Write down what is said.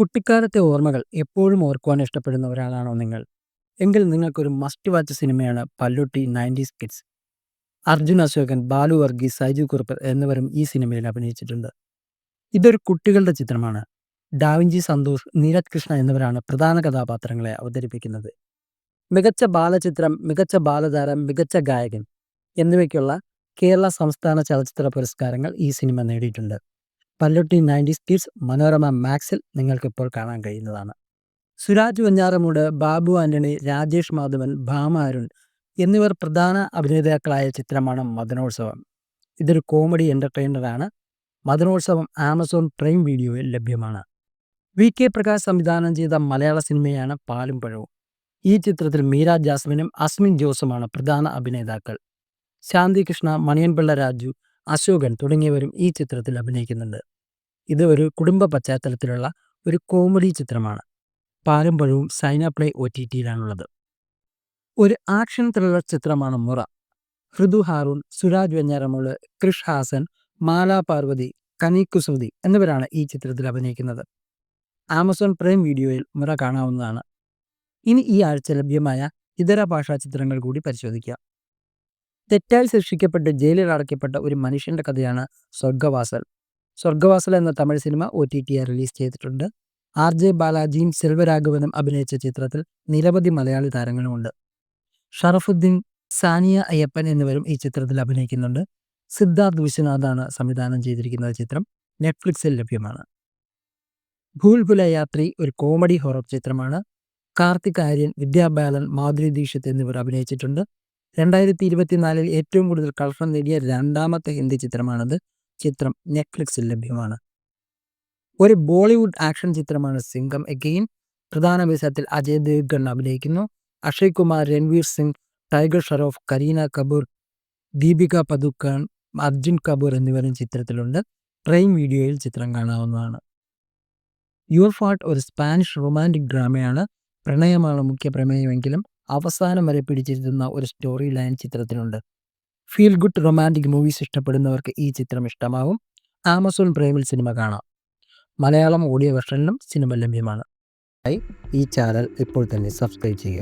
കുട്ടിക്കാലത്തെ ഓർമ്മകൾ എപ്പോഴും ഓർക്കുവാൻ ഇഷ്ടപ്പെടുന്ന ഒരാളാണോ നിങ്ങൾ? എങ്കിൽ നിങ്ങൾക്കൊരു മസ്റ്റ് വാച്ച് സിനിമയാണ് പല്ലുട്ടി 90സ് കിഡ്സ്. അർജുൻ അശോകൻ, ബാലു വർഗീസ്, സൈജു കുറുപ്പ് എന്നിവരും ഈ സിനിമയിൽ അഭിനയിച്ചിട്ടുണ്ട്. ഇതൊരു കുട്ടികളുടെ ചിത്രമാണ്. ഡാവിഞ്ചി സന്തോഷ്, നീരജ് കൃഷ്ണ എന്നിവരാണ് പ്രധാന കഥാപാത്രങ്ങളെ അവതരിപ്പിക്കുന്നത്. മികച്ച ബാലചിത്രം, മികച്ച ബാലതാരം, മികച്ച ഗായകൻ എന്നിവയ്ക്കുള്ള കേരള സംസ്ഥാന ചലച്ചിത്ര പുരസ്കാരങ്ങൾ ഈ സിനിമ നേടിയിട്ടുണ്ട്. പല്ലുട്ടി 90സ് കിഡ്സ് മനോരമ മാക്സിൽ നിങ്ങൾക്കിപ്പോൾ കാണാൻ കഴിയുന്നതാണ്. സുരാജ് വെഞ്ഞാറമൂട്, ബാബു ആന്റണി, രാജേഷ് മാധവൻ, ഭാമ അരുൺ എന്നിവർ പ്രധാന അഭിനേതാക്കളായ ചിത്രമാണ് മദനോത്സവം. ഇതൊരു കോമഡി എൻ്റർടൈനറാണ്. മദനോത്സവം ആമസോൺ പ്രൈം വീഡിയോയിൽ ലഭ്യമാണ്. VK പ്രകാശ് സംവിധാനം ചെയ്ത മലയാള സിനിമയാണ് പാലും പഴവും. ഈ ചിത്രത്തിൽ മീര ജാസ്മിനും അസ്മിൻ ജോസുമാണ് പ്രധാന അഭിനേതാക്കൾ. ശാന്തി കൃഷ്ണ, മണിയൻപിള്ള രാജു, അശോകൻ തുടങ്ങിയവരും ഈ ചിത്രത്തിൽ അഭിനയിക്കുന്നുണ്ട്. ഇത് ഒരു കുടുംബ പശ്ചാത്തലത്തിലുള്ള ഒരു കോമഡി ചിത്രമാണ്. പാലും പഴവും സൈന പ്ലേ OTTയിലാണുള്ളത്. ഒരു ആക്ഷൻ ത്രില്ലർ ചിത്രമാണ് മുറ. ഹൃദു ഹാറൂൺ, സുരാജ് വെഞ്ഞാറമൂട്, ക്രിഷ് ഹാസൻ, മാല പാർവതി, കനി കുസൃതി എന്നിവരാണ് ഈ ചിത്രത്തിൽ അഭിനയിക്കുന്നത്. ആമസോൺ പ്രൈം വീഡിയോയിൽ മുറ കാണാവുന്നതാണ്. ഇനി ഈ ആഴ്ച ലഭ്യമായ ഇതര ഭാഷാ ചിത്രങ്ങൾ കൂടി പരിശോധിക്കാം. തെറ്റായി ശിക്ഷിക്കപ്പെട്ട് ജയിലിൽ അടയ്ക്കപ്പെട്ട ഒരു മനുഷ്യന്റെ കഥയാണ് സ്വർഗവാസൽ. സ്വർഗവാസൽ എന്ന തമിഴ് സിനിമ OTTയായി റിലീസ് ചെയ്തിട്ടുണ്ട്. RJ ബാലാജിയും സെൽവരാഘവനും അഭിനയിച്ച ചിത്രത്തിൽ നിരവധി മലയാളി താരങ്ങളുമുണ്ട്. ഷറഫുദ്ദീൻ, സാനിയ അയ്യപ്പൻ എന്നിവരും ഈ ചിത്രത്തിൽ അഭിനയിക്കുന്നുണ്ട്. സിദ്ധാർത്ഥ് വിശ്വനാഥാണ് സംവിധാനം ചെയ്തിരിക്കുന്ന ചിത്രം. നെറ്റ്ഫ്ലിക്സിൽ ലഭ്യമാണ്. ഭൂൽ ഭുലയ്യ 3 ഒരു കോമഡി ഹൊറർ ചിത്രമാണ്. കാർത്തിക് ആര്യൻ, വിദ്യാ ബാലൻ, മാധുരി ദീക്ഷിത് എന്നിവർ അഭിനയിച്ചിട്ടുണ്ട്. 2024 ഏറ്റവും കൂടുതൽ കളക്ഷൻ നേടിയ രണ്ടാമത്തെ ഹിന്ദി ചിത്രമാണിത്. ചിത്രം നെറ്റ്ഫ്ലിക്സിൽ ലഭ്യമാണ്. ഒരു ബോളിവുഡ് ആക്ഷൻ ചിത്രമാണ് സിംഗം എഗെയിൻ. പ്രധാന വേഷത്തിൽ അജയ് ദേവ്ഗൺ അഭിനയിക്കുന്നു. അക്ഷയ് കുമാർ, രൺവീർ സിംഗ്, ടൈഗർ ഷറോഫ്, കരീന കപൂർ, ദീപിക പദുക്കോൺ, അർജുൻ കപൂർ എന്നിവരും ചിത്രത്തിലുണ്ട്. പ്രൈം വീഡിയോയിൽ ചിത്രം കാണാവുന്നതാണ്. യുവർ ഫാൾട്ട് ഒരു സ്പാനിഷ് റൊമാൻറ്റിക് ഡ്രാമയാണ്. പ്രണയമാണ് മുഖ്യ പ്രമേയമെങ്കിലും അവസാനം വരെ പിടിച്ചിരുത്തുന്ന ഒരു സ്റ്റോറി ലൈൻ ചിത്രത്തിലുണ്ട്. ഫീൽ ഗുഡ് റൊമാൻറ്റിക് മൂവീസ് ഇഷ്ടപ്പെടുന്നവർക്ക് ഈ ചിത്രം ഇഷ്ടമാവും. ആമസോൺ പ്രൈമിൽ സിനിമ കാണാം. മലയാളം ഓഡിയോ വെർഷനിലും സിനിമ ലഭ്യമാണ്. ഈ ചാനൽ ഇപ്പോൾ തന്നെ സബ്സ്ക്രൈബ് ചെയ്യുക.